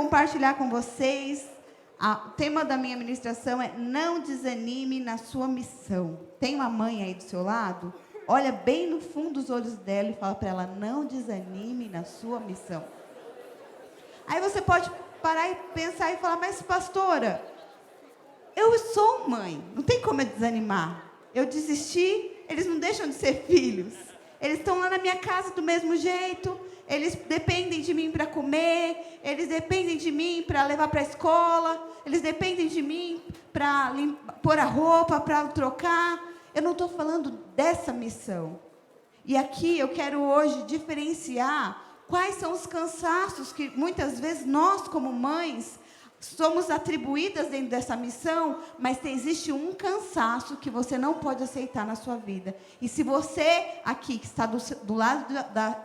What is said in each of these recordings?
compartilhar com vocês. O tema da minha ministração é: não desanime na sua missão. Tem uma mãe aí do seu lado? Olha bem no fundo dos olhos dela e fala para ela: não desanime na sua missão. Aí você pode parar e pensar e falar: mas pastora, eu sou mãe, não tem como eu desanimar. Eu desisti, eles não deixam de ser filhos. Eles estão lá na minha casa do mesmo jeito. Eles dependem de mim para comer. Eles dependem de mim para levar para a escola. Eles dependem de mim para pôr a roupa, para trocar. Eu não estou falando dessa missão. E aqui eu quero hoje diferenciar quais são os cansaços que muitas vezes nós, como mães, somos atribuídas dentro dessa missão, mas existe um cansaço que você não pode aceitar na sua vida. E se você aqui, que está do lado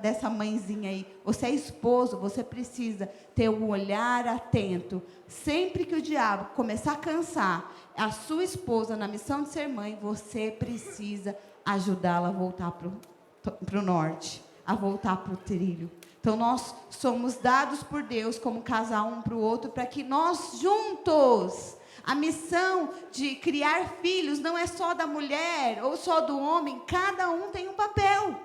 dessa mãezinha aí, você é esposo, você precisa ter um olhar atento. Sempre que o diabo começar a cansar a sua esposa na missão de ser mãe, você precisa ajudá-la a voltar para o norte, a voltar para o trilho. Então, nós somos dados por Deus como casal um para o outro, para que nós juntos, a missão de criar filhos não é só da mulher ou só do homem, cada um tem um papel.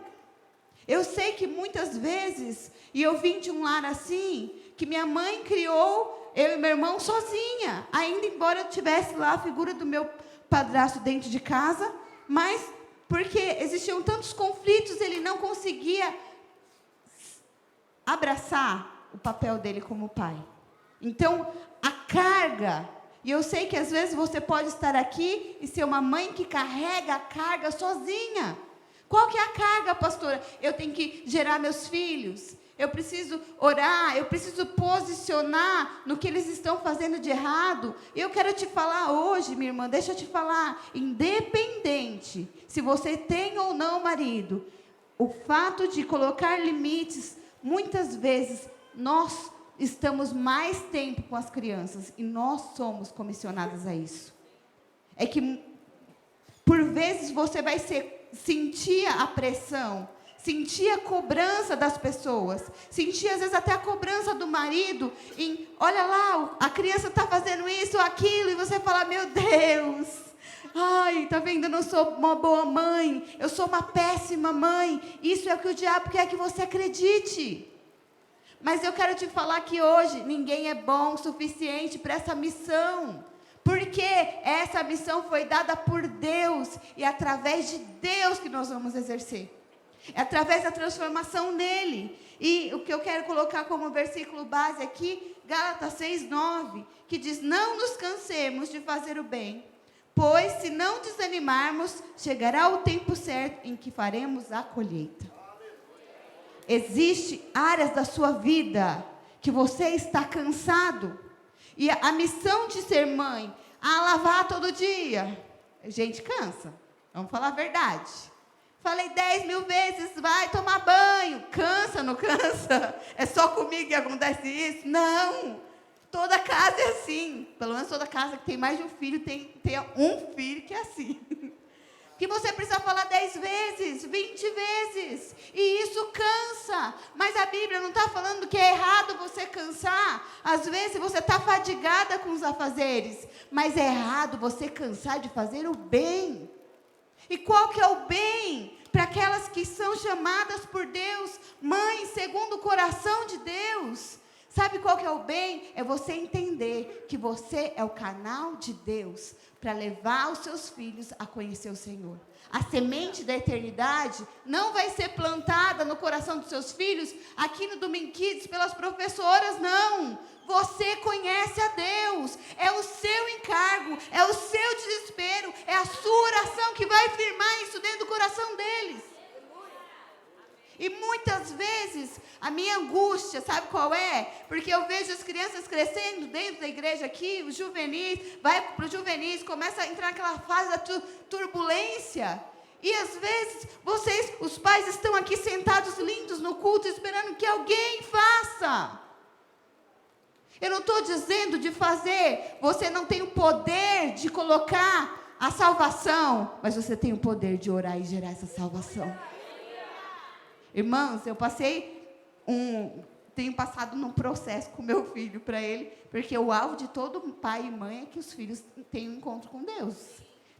Eu sei que muitas vezes, e eu vim de um lar assim, que minha mãe criou eu e meu irmão sozinha, ainda embora eu tivesse lá a figura do meu padrasto dentro de casa, mas porque existiam tantos conflitos, ele não conseguia abraçar o papel dele como pai. Então, a carga, e eu sei que às vezes você pode estar aqui e ser uma mãe que carrega a carga sozinha. Qual que é a carga, pastora? Eu tenho que gerar meus filhos, eu preciso orar, eu preciso posicionar no que eles estão fazendo de errado. Eu quero te falar hoje, minha irmã, deixa eu te falar, independente se você tem ou não marido, o fato de colocar limites, muitas vezes nós estamos mais tempo com as crianças e nós somos comissionadas a isso. É que, por vezes, você vai sentir a pressão, sentir a cobrança das pessoas, sentir, às vezes, até a cobrança do marido em, olha lá, a criança está fazendo isso ou aquilo, e você fala: meu Deus, ai, tá vendo, eu não sou uma boa mãe, eu sou uma péssima mãe. Isso é o que o diabo quer que você acredite. Mas eu quero te falar que hoje ninguém é bom o suficiente para essa missão, porque essa missão foi dada por Deus, e é através de Deus que nós vamos exercer. É através da transformação nele. E o que eu quero colocar como versículo base aqui, Gálatas 6:9, que diz: não nos cansemos de fazer o bem, pois se não desanimarmos, chegará o tempo certo em que faremos a colheita. Existem áreas da sua vida que você está cansado. E a missão de ser mãe, lavar todo dia, gente, cansa. Vamos falar a verdade. Falei 10.000 vezes, vai tomar banho. Cansa, não cansa? É só comigo que acontece isso? Não. Toda casa é assim. Pelo menos toda casa que tem mais de um filho, tem um filho que é assim. Que você precisa falar 10 vezes, 20 vezes. E isso cansa. Mas a Bíblia não está falando que é errado você cansar. Às vezes você está fadigada com os afazeres. Mas é errado você cansar de fazer o bem. E qual que é o bem? Para aquelas que são chamadas por Deus, mães segundo o coração de Deus. Sabe qual que é o bem? É você entender que você é o canal de Deus para levar os seus filhos a conhecer o Senhor. A semente da eternidade não vai ser plantada no coração dos seus filhos aqui no Domingo Kids pelas professoras, não. Você conhece a Deus, é o seu encargo, é o seu desespero, é a sua oração que vai firmar isso dentro do coração deles. E muitas vezes, a minha angústia, sabe qual é? Porque eu vejo as crianças crescendo dentro da igreja aqui, os juvenis, vai para os juvenis, começa a entrar naquela fase da turbulência. E às vezes, os pais estão aqui sentados lindos no culto, esperando que alguém faça. Eu não estou dizendo de fazer, você não tem o poder de colocar a salvação, mas você tem o poder de orar e gerar essa salvação. Irmãos, eu passei tenho passado num processo com meu filho para ele, porque o alvo de todo pai e mãe é que os filhos tenham um encontro com Deus.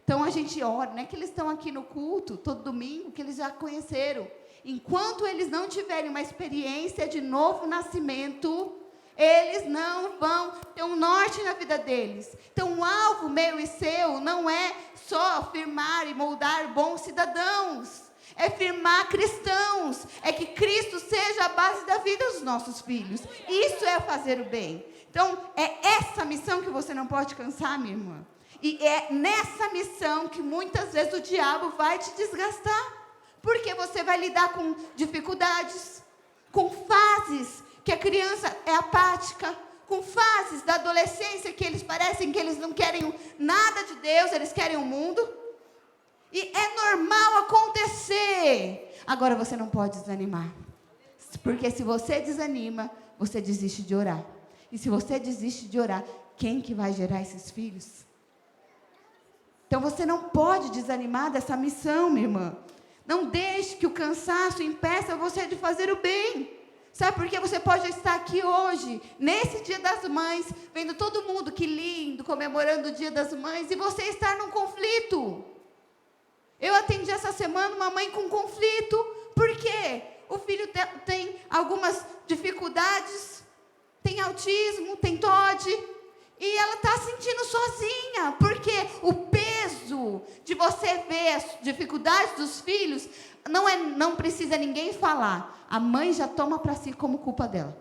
Então a gente ora, não é que eles estão aqui no culto todo domingo, que eles já conheceram. Enquanto eles não tiverem uma experiência de novo nascimento, eles não vão ter um norte na vida deles. Então o alvo meu e seu não é só firmar e moldar bons cidadãos, é firmar cristãos, é que Cristo seja a base da vida dos nossos filhos. Isso é fazer o bem. Então é essa missão que você não pode cansar, minha irmã. E é nessa missão que muitas vezes o diabo vai te desgastar, porque você vai lidar com dificuldades, com fases que a criança é apática, com fases da adolescência que eles parecem que eles não querem nada de Deus, eles querem o mundo. E é normal acontecer. Agora você não pode desanimar, porque se você desanima, você desiste de orar. E se você desiste de orar, quem que vai gerar esses filhos? Então você não pode desanimar dessa missão, minha irmã. Não deixe que o cansaço impeça você de fazer o bem. Sabe por que você pode estar aqui hoje, nesse Dia das Mães, vendo todo mundo, que lindo, comemorando o Dia das Mães, e você estar num conflito? Eu atendi essa semana uma mãe com conflito. Por quê? O filho tem algumas dificuldades, tem autismo, tem TOD, e ela está se sentindo sozinha, porque o peso de você ver as dificuldades dos filhos, não precisa ninguém falar. A mãe já toma para si como culpa dela.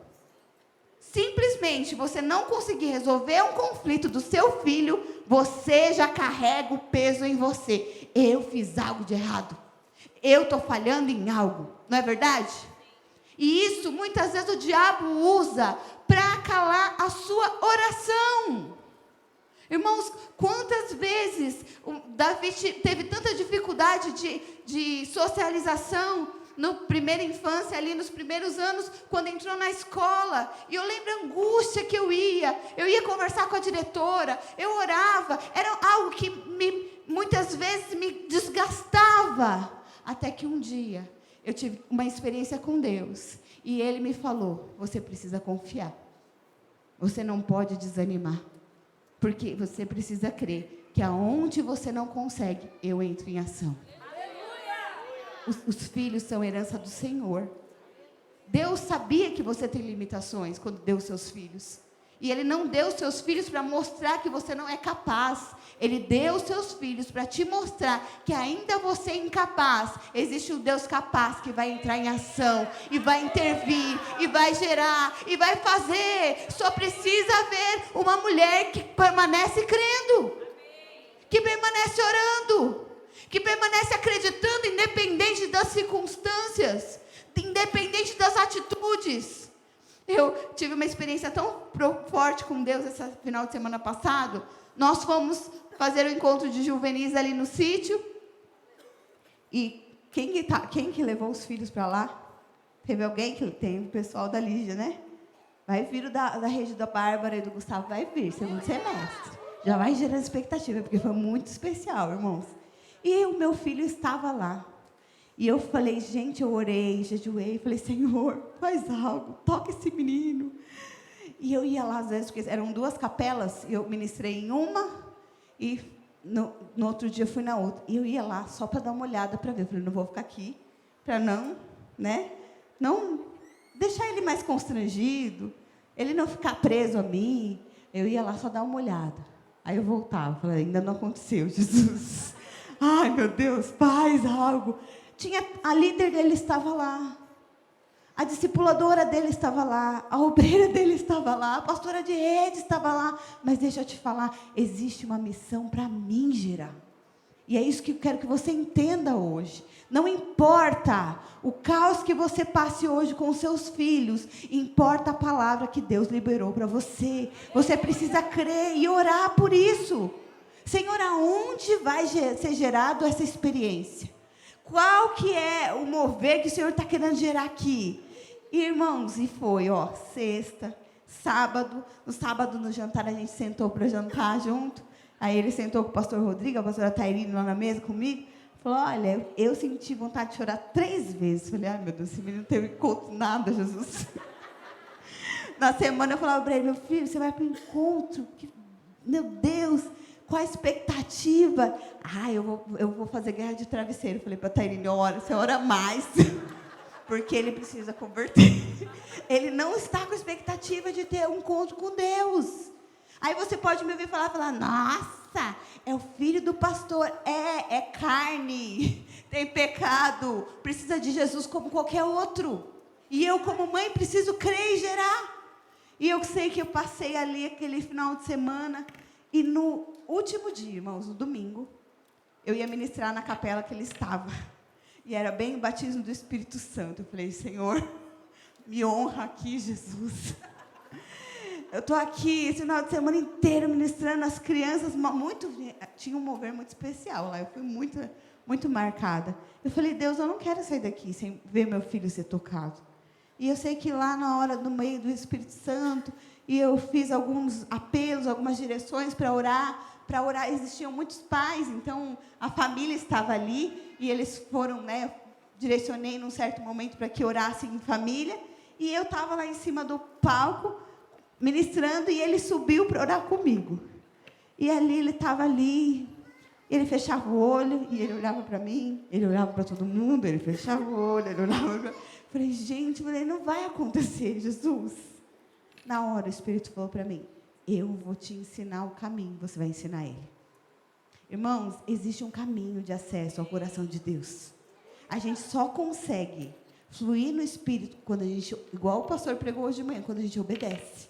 Simplesmente você não conseguir resolver um conflito do seu filho, você já carrega o peso em você. Eu fiz algo de errado. Eu estou falhando em algo. Não é verdade? E isso muitas vezes o diabo usa para calar a sua oração. Irmãos, quantas vezes o Davi teve tanta dificuldade de socialização na primeira infância, ali nos primeiros anos, quando entrou na escola. E eu lembro a angústia que eu ia conversar com a diretora, eu orava, era algo que muitas vezes me desgastava. Até que um dia, eu tive uma experiência com Deus, e Ele me falou: você precisa confiar, você não pode desanimar, porque você precisa crer, que aonde você não consegue, eu entro em ação. Os filhos são herança do Senhor. Deus sabia que você tem limitações quando deu os seus filhos. E Ele não deu os seus filhos para mostrar que você não é capaz. Ele deu os seus filhos para te mostrar que ainda você é incapaz. Existe um Deus capaz que vai entrar em ação, e vai intervir, e vai gerar, e vai fazer. Só precisa haver uma mulher que permanece crendo, que permanece orando, que permanece acreditando, independente das circunstâncias, independente das atitudes. Eu tive uma experiência tão forte com Deus esse final de semana passado. Nós fomos fazer o encontro de juvenis ali no sítio. E quem que levou os filhos para lá? Teve alguém que tem, o pessoal da Lígia, né? Vai vir o da rede da Bárbara e do Gustavo, vai vir, segundo semestre. Já vai gerar expectativa, porque foi muito especial, irmãos. E o meu filho estava lá. E eu falei, gente, eu orei, jejuei, falei, Senhor, faz algo, toca esse menino. E eu ia lá, às vezes, porque eram 2 capelas, eu ministrei em uma, e no outro dia fui na outra. E eu ia lá só para dar uma olhada, para ver. Eu falei, não vou ficar aqui, para não deixar ele mais constrangido, ele não ficar preso a mim. Eu ia lá só dar uma olhada. Aí eu voltava, falei, ainda não aconteceu, Jesus. Ai, meu Deus, faz algo. A líder dele estava lá, a discipuladora dele estava lá, a obreira dele estava lá, a pastora de rede estava lá. Mas deixa eu te falar, existe uma missão para mim gerar. E é isso que eu quero que você entenda hoje. Não importa o caos que você passe hoje com os seus filhos, importa a palavra que Deus liberou para você. Você precisa crer e orar por isso. Senhor, aonde vai ser gerado essa experiência? Qual que é o mover que o Senhor está querendo gerar aqui? Irmãos, e foi, sexta, sábado. No sábado, no jantar, a gente sentou para jantar junto. Aí ele sentou com o pastor Rodrigo, a pastora Tairine lá na mesa comigo. Falou, olha, eu senti vontade de chorar 3 vezes. Falei, ai meu Deus, esse menino não teve conto nada, Jesus. Na semana eu falava para ele, meu filho, você vai para o encontro? Meu Deus, qual a expectativa? Eu vou fazer guerra de travesseiro. Eu falei para a Tairine, você ora mais, porque ele precisa converter. Ele não está com expectativa de ter um encontro com Deus. Aí você pode me ouvir falar, nossa, é o filho do pastor. É carne, tem pecado, precisa de Jesus como qualquer outro. E eu, como mãe, preciso crer e gerar. E eu sei que eu passei ali aquele final de semana, e no último dia, irmãos, no domingo, eu ia ministrar na capela que ele estava. E era bem o batismo do Espírito Santo. Eu falei, Senhor, me honra aqui, Jesus. Eu estou aqui esse final de semana inteiro ministrando as crianças, tinha um mover muito especial lá, eu fui muito marcada. Eu falei, Deus, eu não quero sair daqui sem ver meu filho ser tocado. E eu sei que lá na hora, no meio do Espírito Santo, e eu fiz alguns apelos, algumas direções para orar, existiam muitos pais, então a família estava ali, e eles foram, direcionei num certo momento para que orassem em família, e eu estava lá em cima do palco, ministrando, e ele subiu para orar comigo. E ali, ele estava ali, ele fechava o olho, e ele olhava para mim, ele olhava para todo mundo, ele fechava o olho, ele olhava para... Falei, gente, não vai acontecer, Jesus. Na hora, o Espírito falou para mim, eu vou te ensinar o caminho, você vai ensinar ele. Irmãos, existe um caminho de acesso ao coração de Deus. A gente só consegue fluir no Espírito quando a gente, igual o pastor pregou hoje de manhã, quando a gente obedece.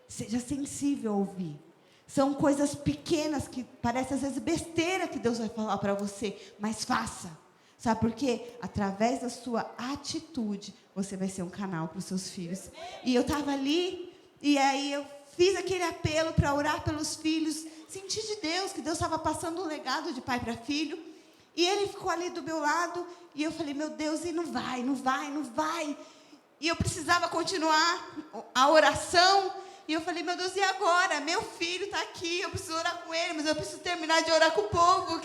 Seja sensível a ouvir. São coisas pequenas que parecem às vezes besteira que Deus vai falar para você, mas faça. Sabe por quê? Através da sua atitude, você vai ser um canal para os seus filhos. E eu estava ali, e aí eu fiz aquele apelo para orar pelos filhos. Senti de Deus, que Deus estava passando um legado de pai para filho. E ele ficou ali do meu lado, e eu falei, meu Deus, e não vai. E eu precisava continuar a oração. E eu falei, meu Deus, e agora? Meu filho está aqui, eu preciso orar com ele, mas eu preciso terminar de orar com o povo.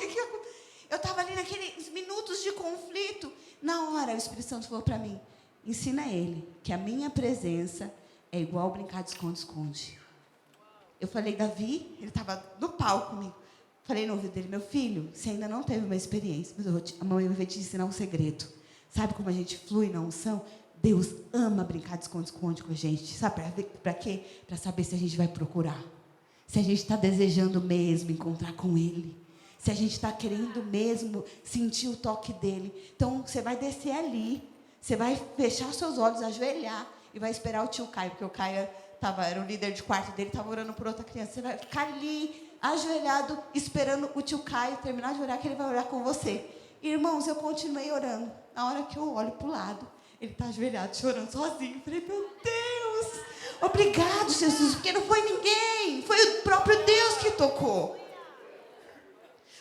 Eu estava ali naqueles minutos de conflito. Na hora, o Espírito Santo falou para mim, ensina ele que a minha presença é igual brincar de esconde-esconde. Eu falei, Davi, ele estava no palco comigo. Falei no ouvido dele, meu filho, você ainda não teve uma experiência, mas a mamãe vai te ensinar um segredo. Sabe como a gente flui na unção? Deus ama brincar de esconde-esconde com a gente. Sabe para quê? Para saber se a gente vai procurar. Se a gente está desejando mesmo encontrar com Ele. Se a gente está querendo mesmo sentir o toque dEle. Então, você vai descer ali. Você vai fechar os seus olhos, ajoelhar. E vai esperar o tio Caio. Porque o Caio era o líder de quarto dele, estava orando por outra criança. Você vai ficar ali, ajoelhado, esperando o tio Caio terminar de orar, que ele vai orar com você. Irmãos, eu continuei orando. Na hora que eu olho para o lado, ele está ajoelhado, chorando sozinho. Eu falei, meu Deus, obrigado, Jesus, porque não foi ninguém, foi o próprio Deus que tocou.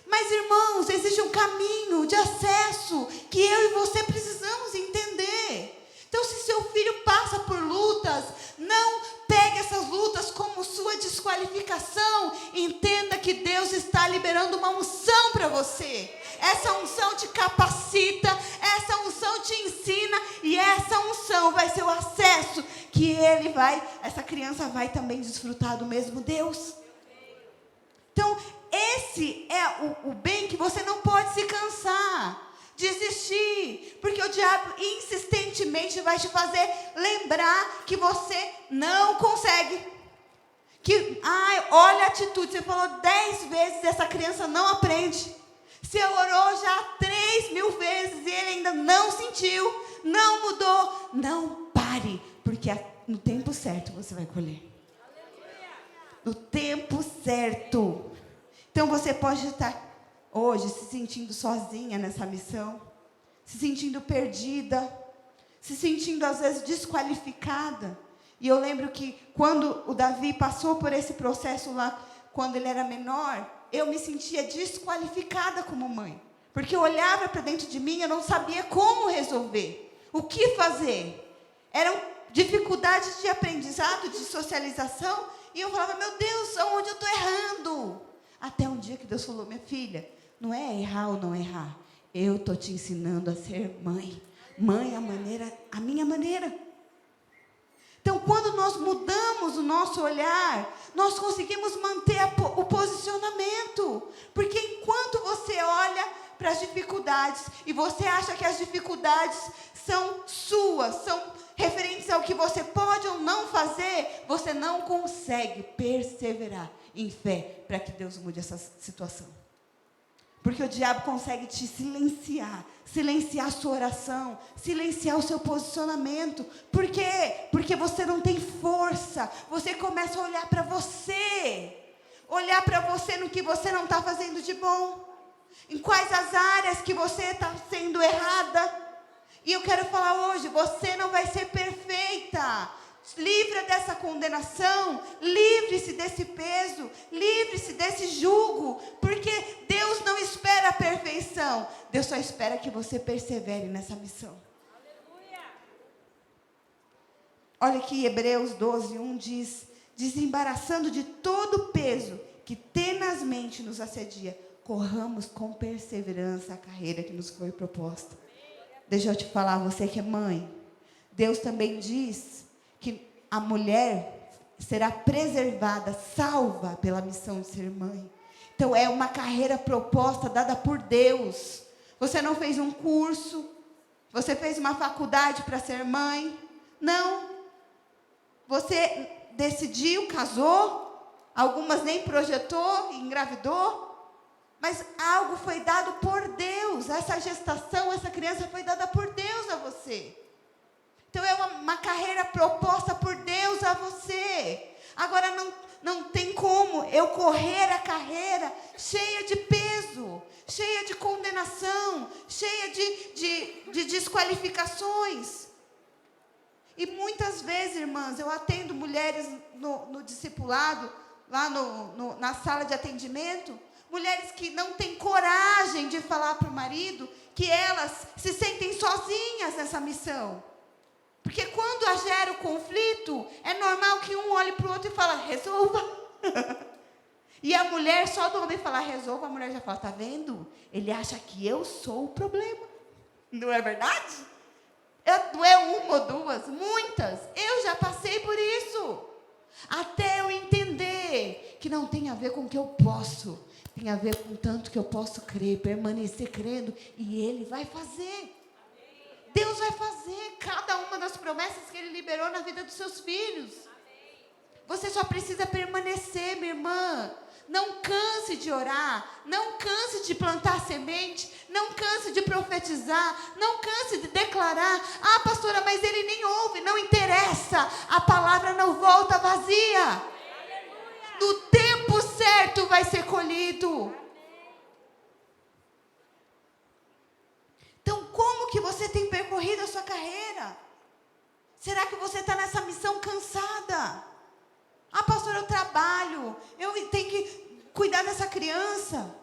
Mas, irmãos, existe um caminho de acesso que eu e você precisamos entender. Então, se seu filho passa por lutas, não pegue essas lutas como sua desqualificação. Entenda que Deus está liberando uma unção para você. Essa unção te capacita, essa unção te ensina, e essa unção vai ser o acesso que essa criança vai também desfrutar do mesmo Deus. Então, esse é o bem que você não pode se cansar, desistir, porque o diabo insistentemente vai te fazer lembrar que você não consegue. Olha a atitude, você falou 10 vezes e essa criança não aprende. Você orou já 3.000 vezes e ele ainda não sentiu, não mudou. Não pare, porque no tempo certo você vai colher. No tempo certo. Então você pode estar hoje se sentindo sozinha nessa missão, se sentindo perdida, se sentindo às vezes desqualificada. E eu lembro que quando o Davi passou por esse processo lá, quando ele era menor, eu me sentia desqualificada como mãe. Porque eu olhava para dentro de mim, eu não sabia como resolver. O que fazer? Eram dificuldades de aprendizado, de socialização. E eu falava, meu Deus, aonde eu estou errando? Até um dia que Deus falou, minha filha, não é errar ou não errar. Eu estou te ensinando a ser mãe. Mãe, a minha maneira. Então, quando nós mudamos o nosso olhar, nós conseguimos manter o posicionamento. Porque enquanto você olha para as dificuldades e você acha que as dificuldades são suas, são referentes ao que você pode ou não fazer, você não consegue perseverar em fé para que Deus mude essa situação. Porque o diabo consegue te silenciar a sua oração, silenciar o seu posicionamento. Por quê? Porque você não tem força. Você começa a olhar para você no que você não está fazendo de bom, em quais as áreas que você está sendo errada. E eu quero falar hoje, você não vai ser perfeita. Livra dessa condenação, livre-se desse peso, livre-se desse jugo, porque Deus não espera a perfeição, Deus só espera que você persevere nessa missão. Aleluia. Olha aqui, Hebreus 12:1 diz: desembaraçando de todo o peso que tenazmente nos assedia, corramos com perseverança a carreira que nos foi proposta. Deixa eu te falar, você que é mãe, Deus também diz que a mulher será preservada, salva pela missão de ser mãe. Então é uma carreira proposta, dada por Deus. Você não fez um curso, você fez uma faculdade para ser mãe, não. Você decidiu, casou, algumas nem projetou, engravidou, mas algo foi dado por Deus. Essa gestação, essa criança foi dada por Deus a você. Então é uma carreira proposta por Deus a você. Agora não tem como eu correr a carreira cheia de peso, cheia de condenação, cheia de desqualificações. E muitas vezes, irmãs, eu atendo mulheres no discipulado, lá na sala de atendimento, mulheres que não têm coragem de falar para o marido que elas se sentem sozinhas nessa missão. Porque quando gera o conflito, é normal que um olhe para o outro e fala, resolva. E a mulher, só do homem falar resolva, a mulher já fala, tá vendo? Ele acha que eu sou o problema. Não é verdade? Não é uma ou duas, muitas. Eu já passei por isso. Até eu entender que não tem a ver com o que eu posso. Tem a ver com o tanto que eu posso crer, permanecer crendo. E Ele vai fazer. Deus vai fazer cada uma das promessas que Ele liberou na vida dos seus filhos. Você só precisa permanecer, minha irmã. Não canse de orar, não canse de plantar semente, não canse de profetizar, não canse de declarar. Ah, pastora, mas ele nem ouve, não interessa. A palavra não volta vazia. No tempo certo vai ser colhido. Então, como que você tem percorrido a sua carreira? Será que você está nessa missão cansada? Ah, pastor, eu trabalho, eu tenho que cuidar dessa criança.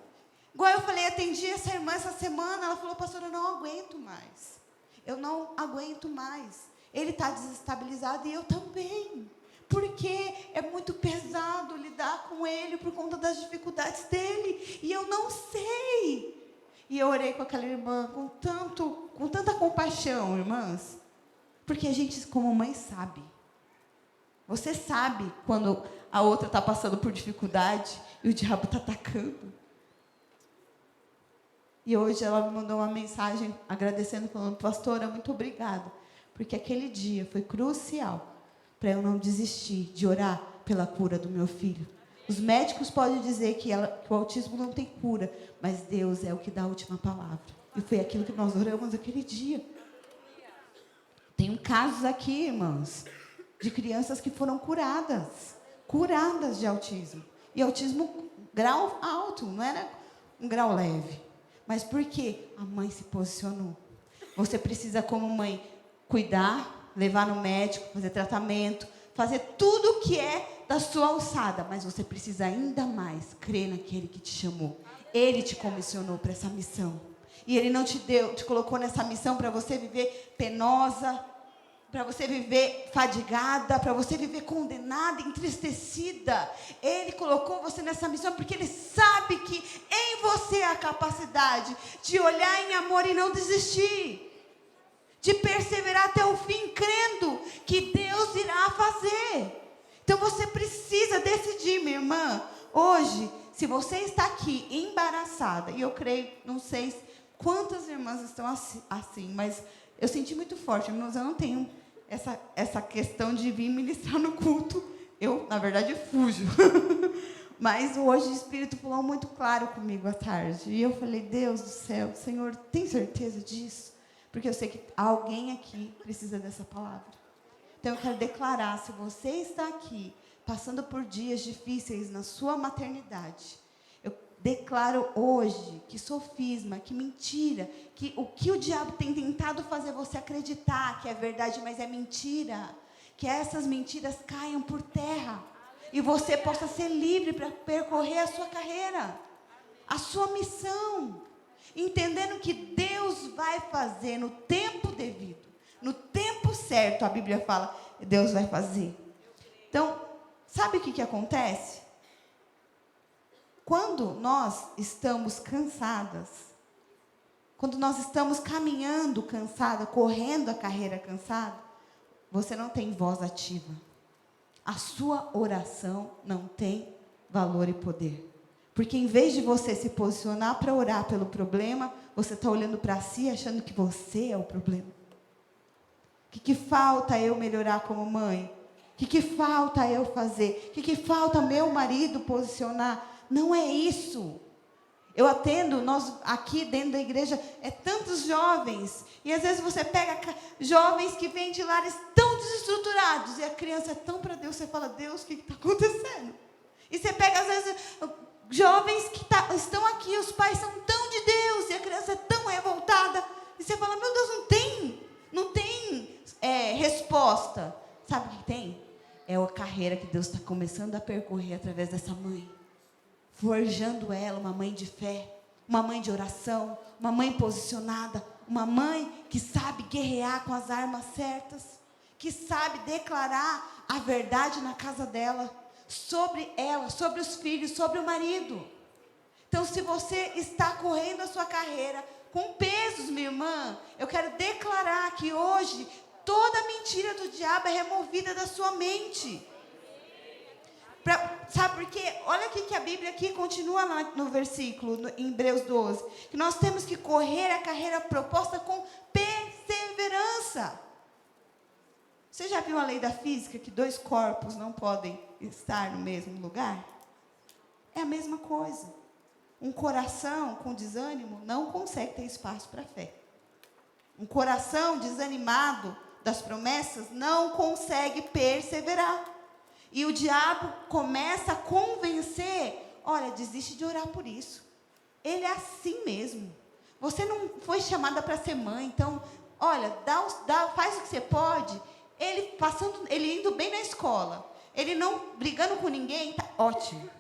Igual eu falei, atendi essa irmã essa semana, ela falou, pastor, eu não aguento mais. Eu não aguento mais. Ele está desestabilizado e eu também. Porque é muito pesado lidar com ele por conta das dificuldades dele. E eu não sei. E eu orei com aquela irmã com tanta compaixão, irmãs. Porque a gente, como mãe, sabe. Você sabe quando a outra está passando por dificuldade e o diabo está atacando. E hoje ela me mandou uma mensagem agradecendo, falando, pastora, muito obrigada. Porque aquele dia foi crucial para eu não desistir de orar pela cura do meu filho. Os médicos podem dizer que o autismo não tem cura, mas Deus é o que dá a última palavra. E foi aquilo que nós oramos aquele dia. Tem casos aqui, irmãos, de crianças que foram curadas de autismo. E autismo grau alto, não era um grau leve. Mas por quê? A mãe se posicionou. Você precisa, como mãe, cuidar, levar no médico, fazer tratamento, fazer tudo o que é da sua alçada. Mas você precisa ainda mais crer naquele que te chamou. Ele te comissionou para essa missão. E Ele não te colocou nessa missão para você viver penosa, para você viver fadigada, para você viver condenada, entristecida. Ele colocou você nessa missão porque Ele sabe que em você há a capacidade de olhar em amor e não desistir. de perseverar até o fim, crendo que Deus irá fazer. Então você precisa decidir, minha irmã, hoje, se você está aqui embaraçada, e eu creio, não sei quantas irmãs estão assim, mas eu senti muito forte, irmãos, eu não tenho essa questão de vir ministrar no culto, eu, na verdade, fujo. Mas hoje o Espírito falou muito claro comigo à tarde, e eu falei, Deus do céu, Senhor, tem certeza disso? Porque eu sei que alguém aqui precisa dessa palavra. Então, eu quero declarar, se você está aqui, passando por dias difíceis na sua maternidade, eu declaro hoje que sofisma, que mentira, que o diabo tem tentado fazer você acreditar que é verdade, mas é mentira, que essas mentiras caiam por terra, e você possa ser livre para percorrer a sua carreira, a sua missão, entendendo que Deus vai fazer no tempo devido. No tempo certo, a Bíblia fala, Deus vai fazer. Então, sabe o que acontece? Quando nós estamos cansadas, quando nós estamos caminhando cansada, correndo a carreira cansada, você não tem voz ativa. A sua oração não tem valor e poder. Porque em vez de você se posicionar para orar pelo problema, você está olhando para si achando que você é o problema. O que falta eu melhorar como mãe? O que falta eu fazer? O que falta meu marido posicionar? Não é isso. Eu atendo, nós aqui dentro da igreja, tantos jovens. E às vezes você pega jovens que vêm de lares tão desestruturados. E a criança é tão para Deus, você fala, Deus, o que está acontecendo? E você pega às vezes jovens que estão aqui, os pais são tão de Deus. E a criança é tão revoltada. E você fala, meu Deus, não tem resposta. Sabe o que tem? É a carreira que Deus está começando a percorrer através dessa mãe, forjando ela uma mãe de fé, uma mãe de oração, uma mãe posicionada, uma mãe que sabe guerrear com as armas certas, que sabe declarar a verdade na casa dela, sobre os filhos, sobre o marido. Então, se você está correndo a sua carreira com pesos, minha irmã, eu quero declarar que hoje toda mentira do diabo é removida da sua mente. Sabe por quê? Olha aqui que a Bíblia aqui continua lá no versículo, em Hebreus 12, que nós temos que correr a carreira proposta com perseverança. Você já viu a lei da física, que 2 corpos não podem estar no mesmo lugar? É a mesma coisa. Um coração com desânimo não consegue ter espaço para a fé. Um coração desanimado das promessas não consegue perseverar. E o diabo começa a convencer, olha, desiste de orar por isso. Ele é assim mesmo. Você não foi chamada para ser mãe, então, olha, faz o que você pode. Ele indo bem na escola, ele não brigando com ninguém, tá ótimo.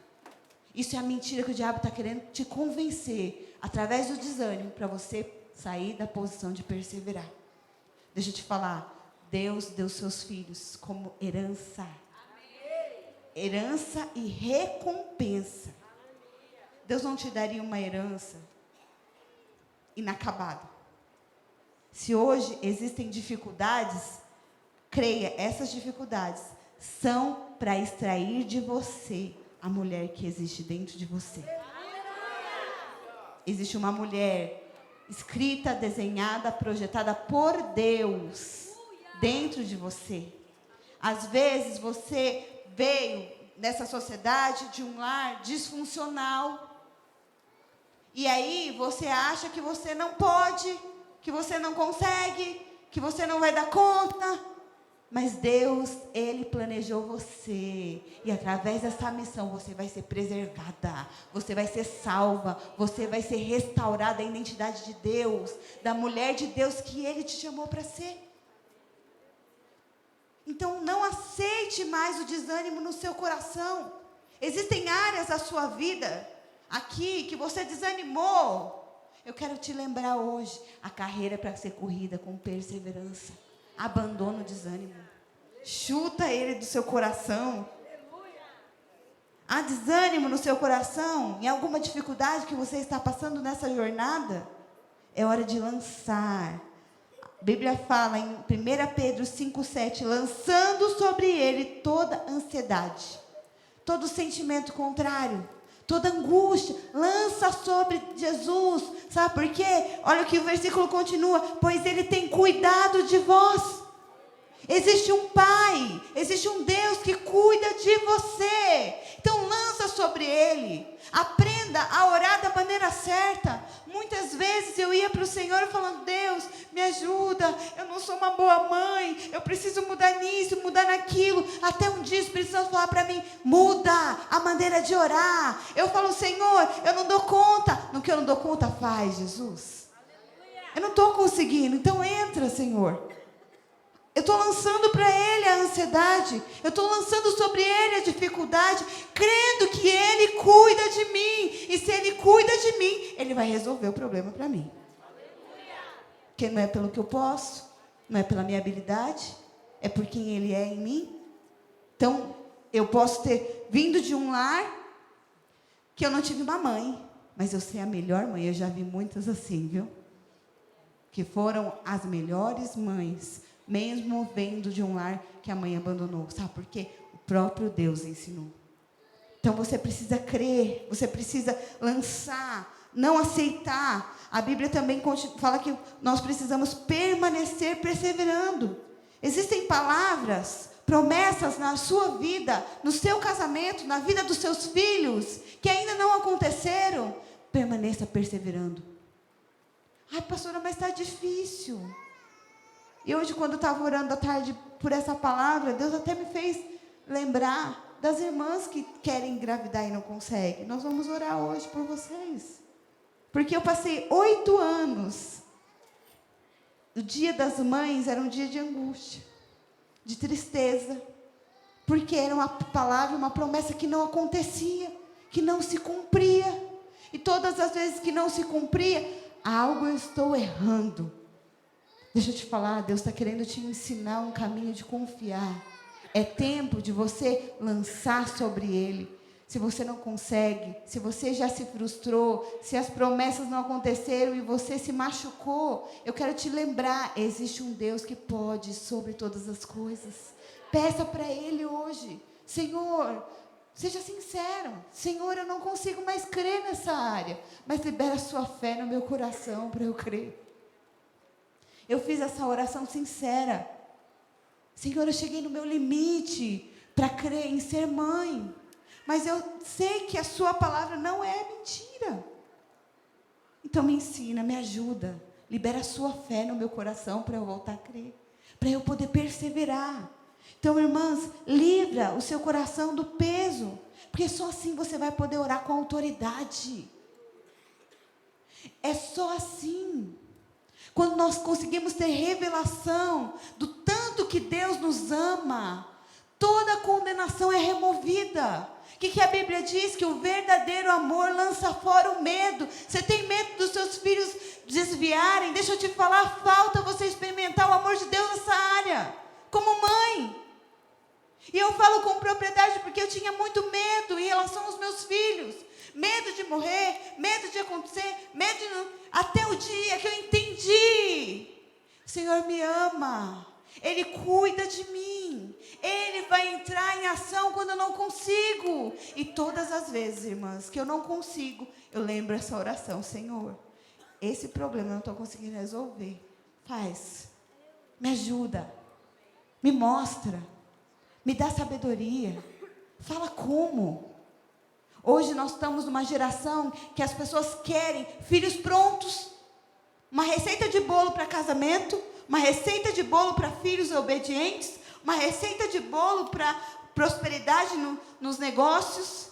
Isso é a mentira que o diabo está querendo te convencer, através do desânimo, para você sair da posição de perseverar. Deixa eu te falar, Deus deu seus filhos como herança. Herança e recompensa. Deus não te daria uma herança inacabada. Se hoje existem dificuldades, creia, essas dificuldades são para extrair de você a mulher que existe dentro de você. Existe uma mulher escrita, desenhada, projetada por Deus dentro de você. Às vezes você veio nessa sociedade de um lar disfuncional. E aí você acha que você não pode, que você não consegue, que você não vai dar conta. Mas Deus, Ele planejou você. E através dessa missão você vai ser preservada. Você vai ser salva. Você vai ser restaurada a identidade de Deus. Da mulher de Deus que Ele te chamou para ser. Então não aceite mais o desânimo no seu coração. Existem áreas da sua vida aqui que você desanimou. Eu quero te lembrar hoje, a carreira é para ser corrida com perseverança. Abandona o desânimo. Chuta ele do seu coração. Há desânimo no seu coração? Em alguma dificuldade que você está passando nessa jornada? É hora de lançar A Bíblia fala em 1 Pedro 5,7, lançando sobre ele toda ansiedade, todo sentimento contrário, toda angústia, lança sobre Jesus. Sabe por quê? Olha o que o versículo continua, pois ele tem cuidado de vós. Existe um Pai, existe um Deus que cuida de você. Então lança sobre Ele. Aprenda a orar da maneira certa. Muitas vezes eu ia para o Senhor falando, Deus, me ajuda, eu não sou uma boa mãe, eu preciso mudar nisso, mudar naquilo. Até um dia o Espírito Santo falar para mim, muda a maneira de orar. Eu falo, Senhor, eu não dou conta. No que eu não dou conta, faz, Jesus. Eu não estou conseguindo, então entra, Senhor. Eu estou lançando para Ele a ansiedade. Eu estou lançando sobre Ele a dificuldade, crendo que Ele cuida de mim. E se Ele cuida de mim, Ele vai resolver o problema para mim. Porque não é pelo que eu posso, não é pela minha habilidade, é por quem Ele é em mim. Então, eu posso ter vindo de um lar que eu não tive uma mãe, mas eu sei a melhor mãe. Eu já vi muitas assim, viu? Que foram as melhores mães, mesmo vendo de um lar que a mãe abandonou. Sabe por quê? O próprio Deus ensinou. Então você precisa crer, você precisa lançar, não aceitar. A Bíblia também fala que nós precisamos permanecer perseverando. Existem palavras, promessas na sua vida, no seu casamento, na vida dos seus filhos, que ainda não aconteceram. Permaneça perseverando. Ai, pastora, mas está difícil. E hoje, quando eu estava orando à tarde por essa palavra, Deus até me fez lembrar das irmãs que querem engravidar e não conseguem. Nós vamos orar hoje por vocês. Porque eu passei 8 anos. O dia das mães era um dia de angústia, de tristeza. Porque era uma palavra, uma promessa que não acontecia, que não se cumpria. E todas as vezes que não se cumpria, algo eu estou errando. Deixa eu te falar, Deus está querendo te ensinar um caminho de confiar. É tempo de você lançar sobre Ele. Se você não consegue, se você já se frustrou, se as promessas não aconteceram e você se machucou, eu quero te lembrar, existe um Deus que pode sobre todas as coisas. Peça para Ele hoje, Senhor, seja sincero, Senhor, eu não consigo mais crer nessa área, mas libera a sua fé no meu coração para eu crer. Eu fiz essa oração sincera. Senhor, eu cheguei no meu limite para crer em ser mãe. Mas eu sei que a sua palavra não é mentira. Então me ensina, me ajuda. Libera a sua fé no meu coração para eu voltar a crer. Para eu poder perseverar. Então, irmãs, livra o seu coração do peso. Porque só assim você vai poder orar com autoridade. É só assim. Quando nós conseguimos ter revelação do tanto que Deus nos ama, toda condenação é removida. O que a Bíblia diz? Que o verdadeiro amor lança fora o medo. Você tem medo dos seus filhos desviarem? Deixa eu te falar, falta você experimentar o amor de Deus nessa área, como mãe. E eu falo com propriedade porque eu tinha muito medo em relação aos meus filhos. Medo de morrer, medo de acontecer, medo de não... Até o dia que eu entendi, o Senhor me ama, Ele cuida de mim, Ele vai entrar em ação quando eu não consigo. E todas as vezes, irmãs, que eu não consigo, eu lembro essa oração, Senhor, esse problema eu não estou conseguindo resolver, faz, me ajuda, me mostra, me dá sabedoria, fala como. Hoje nós estamos numa geração que as pessoas querem filhos prontos. Uma receita de bolo para casamento, uma receita de bolo para filhos obedientes, uma receita de bolo para prosperidade nos negócios.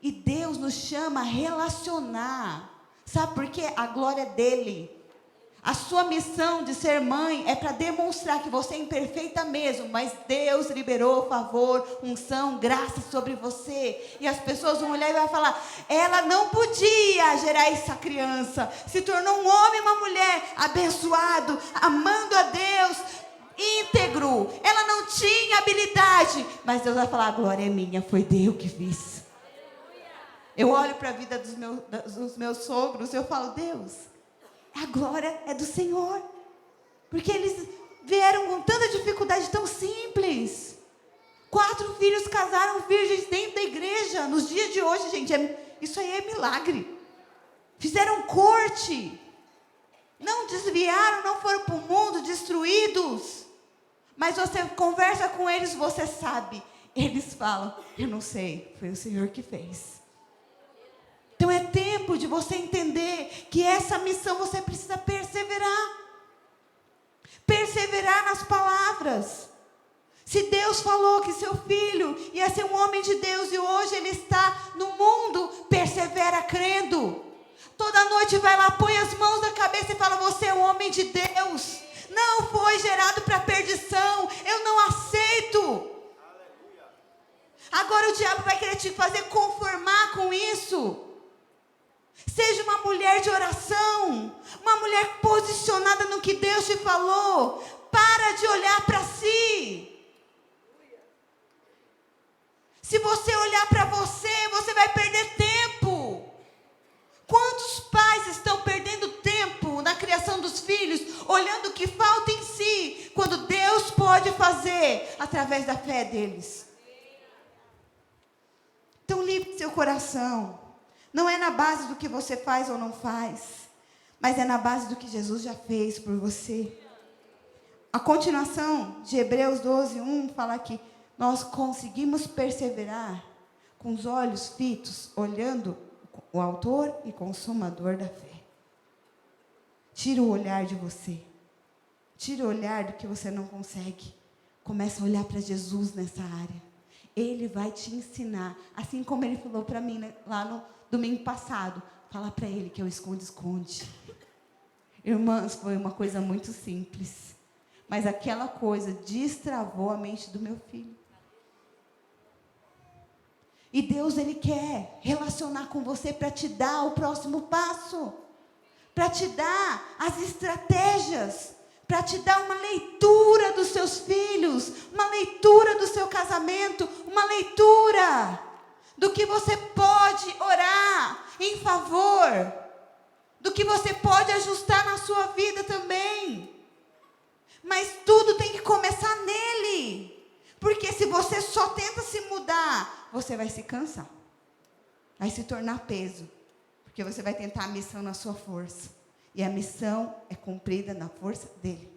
E Deus nos chama a relacionar. Sabe por quê? A glória é dele. A sua missão de ser mãe é para demonstrar que você é imperfeita mesmo, mas Deus liberou favor, unção, graça sobre você. E as pessoas vão olhar e vão falar, ela não podia gerar essa criança, se tornou um homem e uma mulher abençoado, amando a Deus, íntegro. Ela não tinha habilidade, mas Deus vai falar, a glória é minha, foi Deus que fez. Eu olho para a vida dos meus sogros e eu falo, Deus, a glória é do Senhor. Porque eles vieram com tanta dificuldade tão simples. 4 filhos casaram virgens dentro da igreja. Nos dias de hoje, gente, isso aí é milagre. Fizeram corte. Não desviaram, não foram para o mundo destruídos. Mas você conversa com eles, você sabe. Eles falam, eu não sei, foi o Senhor que fez. Então é tempo de você entender que essa missão você precisa perseverar. Perseverar nas palavras. Se Deus falou que seu filho ia ser um homem de Deus e hoje ele está no mundo, persevera crendo. Toda noite vai lá, põe as mãos na cabeça e fala, você é um homem de Deus. Não foi gerado para perdição, eu não aceito. Agora o diabo vai querer te fazer conformar com isso. Seja uma mulher de oração, uma mulher posicionada no que Deus te falou. Para de olhar para si. Se você olhar para você, você vai perder tempo. Quantos pais estão perdendo tempo na criação dos filhos, olhando o que falta em si, quando Deus pode fazer através da fé deles? Então limpe seu coração. Não é na base do que você faz ou não faz, mas é na base do que Jesus já fez por você. A continuação de Hebreus 12:1 fala que nós conseguimos perseverar com os olhos fitos, olhando o autor e consumador da fé. Tira o olhar de você. Tira o olhar do que você não consegue. Começa a olhar para Jesus nessa área. Ele vai te ensinar, assim como ele falou para mim, né, lá no domingo passado. Fala para ele que é o esconde-esconde. Irmãs, foi uma coisa muito simples. Mas aquela coisa destravou a mente do meu filho. E Deus, Ele quer relacionar com você para te dar o próximo passo. Para te dar as estratégias. Para te dar uma leitura dos seus filhos. Uma leitura do seu casamento. Uma leitura do que você pode orar em favor. Do que você pode ajustar na sua vida também. Mas tudo tem que começar nele. Porque se você só tenta se mudar, você vai se cansar. Vai se tornar peso. Porque você vai tentar a missão na sua força. E a missão é cumprida na força dele.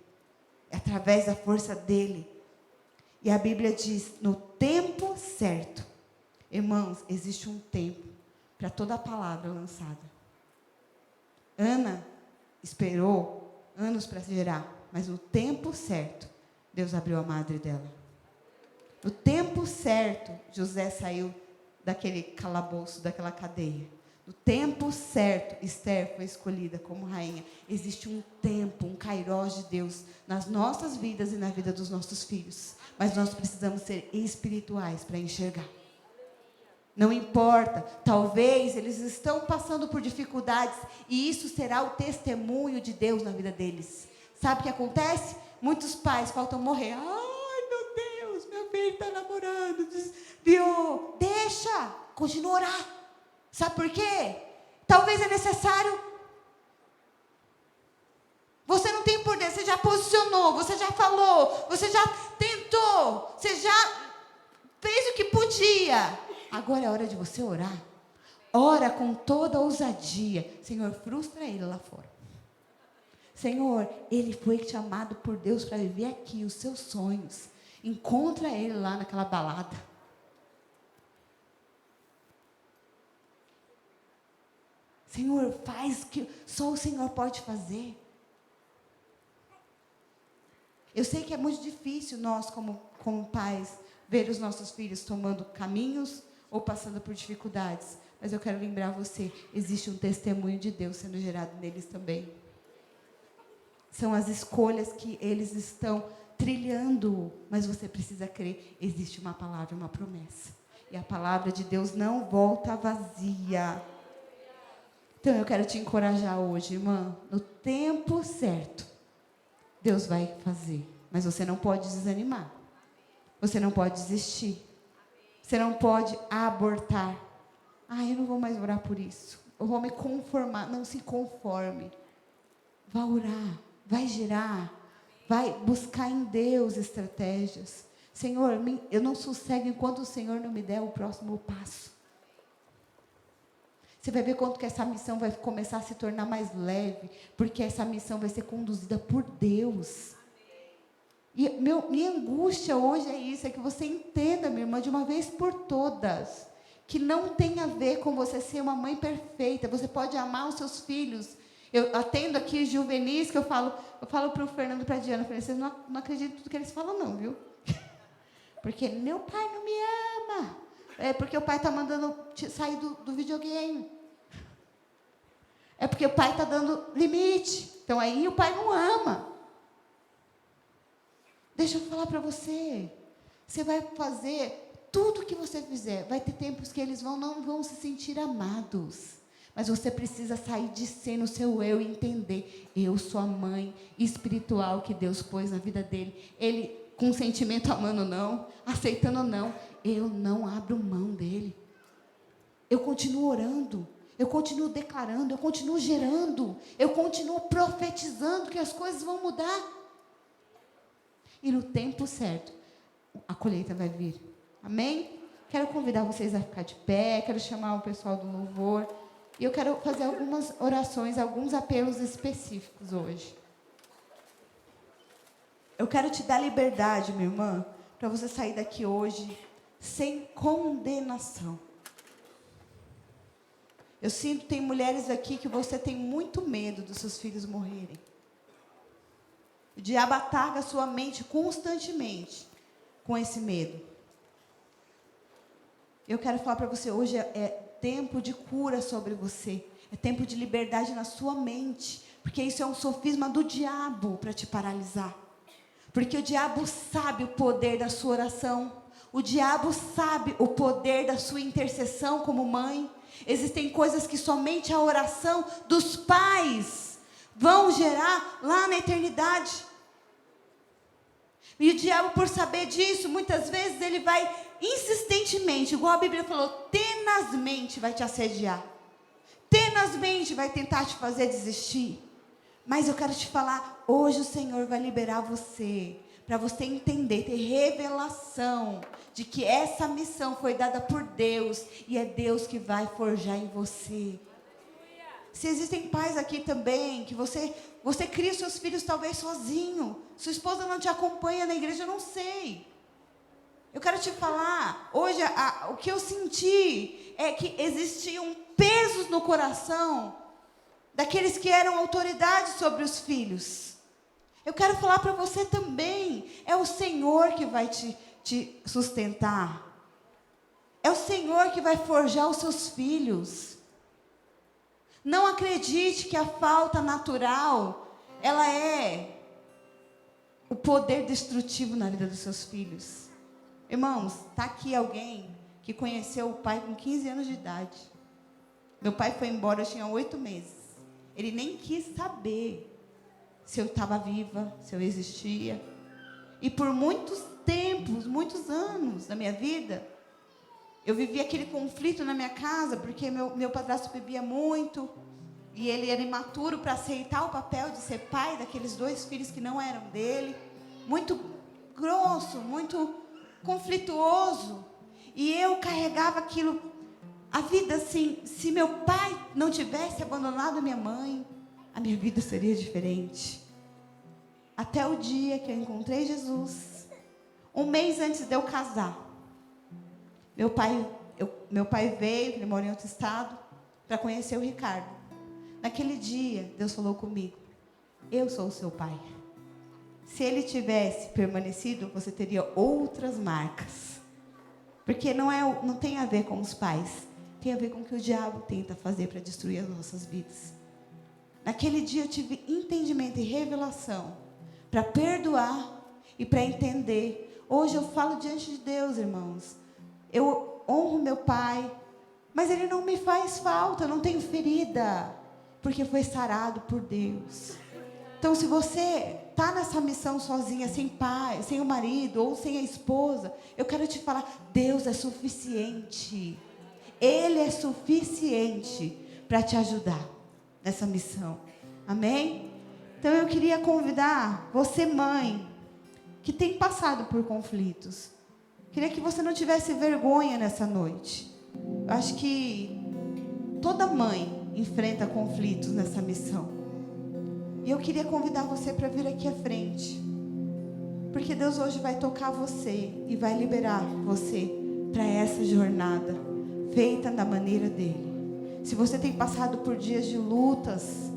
É através da força dele. E a Bíblia diz, no tempo certo. Irmãos, existe um tempo para toda a palavra lançada. Ana esperou anos para gerar. Mas no tempo certo, Deus abriu a madre dela. No tempo certo, José saiu daquele calabouço, daquela cadeia. No tempo certo, Esther foi escolhida como rainha. Existe um tempo, um kairós de Deus nas nossas vidas e na vida dos nossos filhos. Mas nós precisamos ser espirituais para enxergar. Não importa, talvez eles estão passando por dificuldades e isso será o testemunho de Deus na vida deles. Sabe o que acontece? Muitos pais faltam morrer. Ai, meu Deus, meu filho está namorando, desviou. Deixa, continua a orar. Sabe por quê? Talvez é necessário. Você não tem poder, você já posicionou, você já falou, você já tentou, você já fez o que podia. Agora é hora de você orar. Ora com toda ousadia. Senhor, frustra ele lá fora. Senhor, ele foi chamado por Deus para viver aqui os seus sonhos. Encontra ele lá naquela balada. Senhor, faz o que só o Senhor pode fazer. Eu sei que é muito difícil nós, como pais, ver os nossos filhos tomando caminhos ou passando por dificuldades. Mas eu quero lembrar você, existe um testemunho de Deus sendo gerado neles também. São as escolhas que eles estão trilhando. Mas você precisa crer, existe uma palavra, uma promessa. E a palavra de Deus não volta vazia. Então eu quero te encorajar hoje, irmã. No tempo certo, Deus vai fazer. Mas você não pode desanimar. Você não pode desistir. Você não pode abortar. Ah, eu não vou mais orar por isso. Eu vou me conformar. Não se conforme. Vá orar. Vai gerar. Vai buscar em Deus estratégias. Senhor, eu não sossego enquanto o Senhor não me der o próximo passo. Você vai ver quanto que essa missão vai começar a se tornar mais leve, porque essa missão vai ser conduzida por Deus. E minha angústia hoje é isso, é que você entenda, minha irmã, de uma vez por todas, que não tem a ver com você ser uma mãe perfeita. Você pode amar os seus filhos. Eu atendo aqui juvenis, que eu falo para o Fernando e para a Diana, eu falei, vocês não acreditam em tudo que eles falam não, viu? Porque meu pai não me ama. É porque o pai está mandando sair do videogame. É porque o pai está dando limite. Então aí o pai não ama. Deixa eu falar para você. Você vai fazer tudo que você fizer. Vai ter tempos que eles não vão se sentir amados. Mas você precisa sair de si no seu eu e entender. Eu sou a mãe espiritual que Deus pôs na vida dele. Ele, com sentimento amando não, aceitando não, eu não abro mão dele. Eu continuo orando, eu continuo declarando, eu continuo gerando, eu continuo profetizando que as coisas vão mudar. E no tempo certo, a colheita vai vir. Amém? Quero convidar vocês a ficar de pé, quero chamar o pessoal do louvor. E eu quero fazer algumas orações, alguns apelos específicos hoje. Eu quero te dar liberdade, minha irmã, para você sair daqui hoje sem condenação. Eu sinto que tem mulheres aqui que você tem muito medo dos seus filhos morrerem. O diabo ataca a sua mente constantemente com esse medo. Eu quero falar para você, hoje é tempo de cura sobre você. É tempo de liberdade na sua mente. Porque isso é um sofisma do diabo para te paralisar. Porque o diabo sabe o poder da sua oração. O diabo sabe o poder da sua intercessão como mãe. Existem coisas que somente a oração dos pais vão gerar lá na eternidade. E o diabo, por saber disso, muitas vezes ele vai insistentemente, igual a Bíblia falou, tenazmente vai te assediar. Tenazmente vai tentar te fazer desistir. Mas eu quero te falar, hoje o Senhor vai liberar você, para você entender, ter revelação de que essa missão foi dada por Deus, e é Deus que vai forjar em você. Se existem pais aqui também, que você cria seus filhos talvez sozinho, sua esposa não te acompanha na igreja, eu não sei. Eu quero te falar, hoje o que eu senti é que existiam pesos no coração daqueles que eram autoridade sobre os filhos. Eu quero falar para você também, é o Senhor que vai te sustentar. É o Senhor que vai forjar os seus filhos. Não acredite que a falta natural, ela é o poder destrutivo na vida dos seus filhos. Irmãos, está aqui alguém que conheceu o pai com 15 anos de idade. Meu pai foi embora, eu tinha 8 meses. Ele nem quis saber se eu estava viva, se eu existia. E por muitos tempos, muitos anos da minha vida, eu vivi aquele conflito na minha casa, porque meu padrasto bebia muito, e ele era imaturo para aceitar o papel de ser pai daqueles 2 filhos que não eram dele. Muito grosso, muito conflituoso. E eu carregava aquilo, a vida assim, se meu pai não tivesse abandonado a minha mãe, a minha vida seria diferente. Até o dia que eu encontrei Jesus, 1 mês antes de eu casar. Meu pai veio, ele mora em outro estado, para conhecer o Ricardo. Naquele dia, Deus falou comigo, eu sou o seu pai. Se ele tivesse permanecido, você teria outras marcas. Porque não tem a ver com os pais, tem a ver com o que o diabo tenta fazer para destruir as nossas vidas. Naquele dia eu tive entendimento e revelação para perdoar e para entender. Hoje eu falo diante de Deus, irmãos. Eu honro meu pai, mas ele não me faz falta, eu não tenho ferida, porque foi sarado por Deus. Então, se você está nessa missão sozinha, sem pai, sem o marido ou sem a esposa, eu quero te falar, Deus é suficiente. Ele é suficiente para te ajudar nessa missão. Amém? Então eu queria convidar você, mãe, que tem passado por conflitos. Queria que você não tivesse vergonha nessa noite. Eu acho que toda mãe enfrenta conflitos nessa missão. E eu queria convidar você para vir aqui à frente. Porque Deus hoje vai tocar você e vai liberar você para essa jornada feita da maneira dele. Se você tem passado por dias de lutas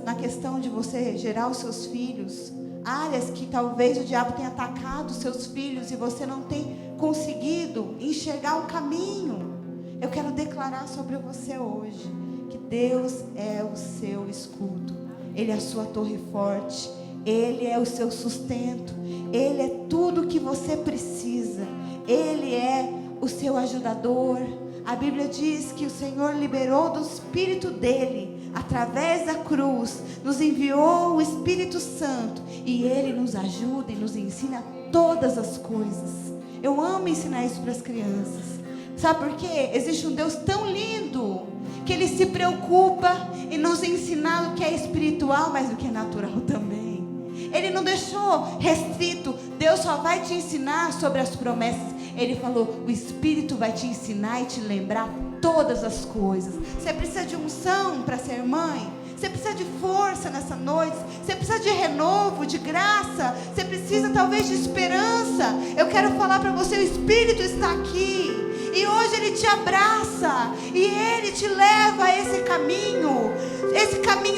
na questão de você gerar os seus filhos, áreas que talvez o diabo tenha atacado os seus filhos e você não tem conseguido enxergar o caminho, eu quero declarar sobre você hoje que Deus é o seu escudo, Ele é a sua torre forte, Ele é o seu sustento, Ele é tudo que você precisa, Ele é o seu ajudador. A Bíblia diz que o Senhor liberou do Espírito dele, através da cruz, nos enviou o Espírito Santo, e Ele nos ajuda e nos ensina todas as coisas. Eu amo ensinar isso para as crianças. Sabe por quê? Existe um Deus tão lindo, que Ele se preocupa em nos ensinar o que é espiritual, mas o que é natural também. Ele não deixou restrito, Deus só vai te ensinar sobre as promessas. Ele falou, o Espírito vai te ensinar e te lembrar todas as coisas. Você precisa de unção para ser mãe? Você precisa de força nessa noite? Você precisa de renovo, de graça? Você precisa talvez de esperança? Eu quero falar para você, o Espírito está aqui. E hoje Ele te abraça. E Ele te leva a esse caminho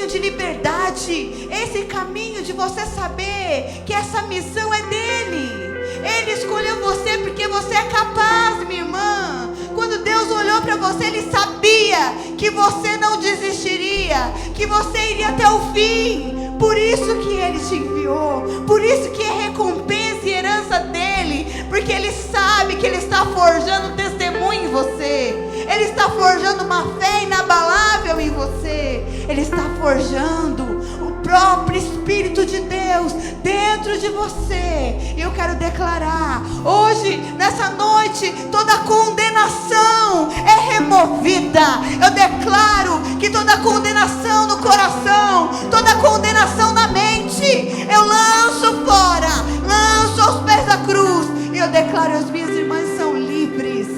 de liberdade. Esse caminho de você saber que essa missão é dEle. Ele escolheu você porque você é capaz, minha irmã. Quando Deus olhou para você, Ele sabia que você não desistiria, que você iria até o fim. Por isso que Ele te enviou, por isso que é recompensa e herança dEle, porque Ele sabe que Ele está forjando testemunho em você, Ele está forjando uma fé inabalável em você, Ele está forjando o próprio Espírito de Deus dentro de você. E eu quero declarar, hoje, nessa noite, toda condenação é removida. Eu declaro que toda condenação no coração, toda condenação na mente, eu lanço fora, lanço aos pés da cruz. E eu declaro, as minhas irmãs são livres,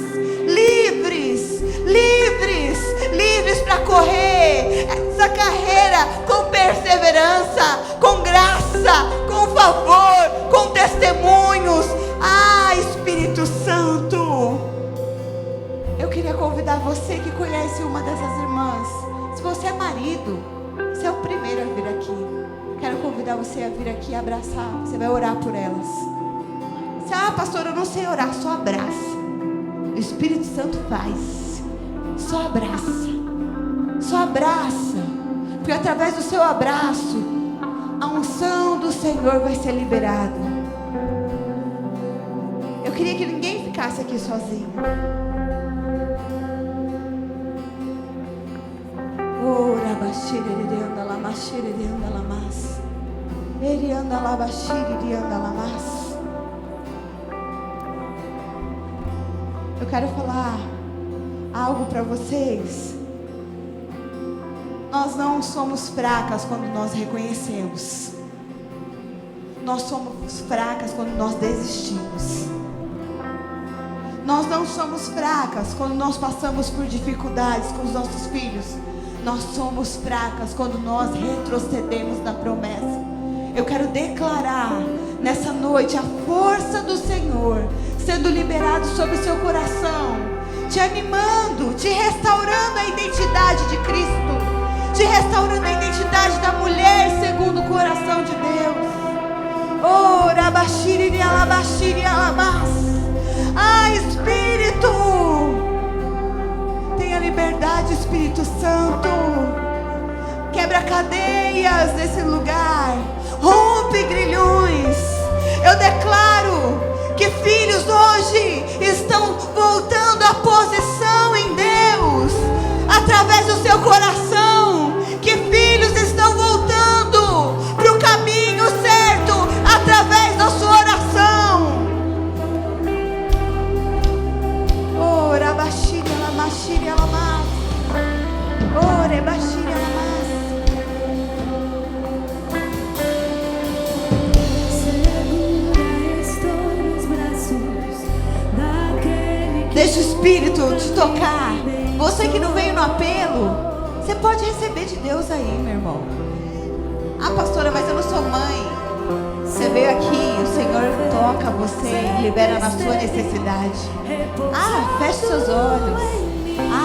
livres, livres, livres para correr essa carreira com perseverança, com graça, com favor, com testemunhos. Ah, Espírito Santo, eu queria convidar você que conhece uma dessas irmãs. Se você é marido, você é o primeiro a vir aqui. Quero convidar você a vir aqui e abraçar. Você vai orar por elas. Pastor, eu não sei orar. Só abraça. O Espírito Santo faz. Só abraça. Só abraça. Porque através do seu abraço, a unção do Senhor vai ser liberada. Eu queria que ninguém ficasse aqui sozinho. Ora, baxire, ele anda lá, baxire, ele anda lá, mas ele anda lá, baxire, ele anda lá, mas eu quero falar algo para vocês. Nós não somos fracas quando nós reconhecemos. Nós somos fracas quando nós desistimos. Nós não somos fracas quando nós passamos por dificuldades com os nossos filhos. Nós somos fracas quando nós retrocedemos na promessa. Eu quero declarar nessa noite a força do Senhor sendo liberado sobre o seu coração, te animando, te restaurando a identidade de Cristo, te restaurando a identidade da mulher segundo o coração de Deus. Oh, rabashiri, alabashiri, alabas. Ah, Espírito, tenha liberdade, Espírito Santo. Quebra cadeias nesse lugar, rompe grilhões. Eu declaro que filhos hoje estão voltando à posição em Deus, através do seu coração. Que filhos estão voltando para o caminho certo, através da sua oração. Oh, rabashiri, alamashiri, alamas. Oh, rebashiri, alamas. pode receber de Deus aí, meu irmão. Ah, pastora, mas eu não sou mãe. Você veio aqui, o Senhor toca você e libera na sua necessidade. Ah, feche seus olhos,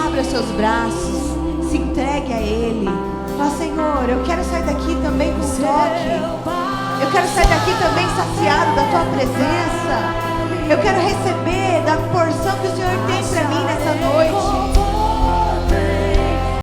abra seus braços, se entregue a Ele. Fala, Senhor, eu quero sair daqui também com toque. Eu quero sair daqui também saciado da Tua presença. Eu quero receber da porção que o Senhor tem para mim nessa noite.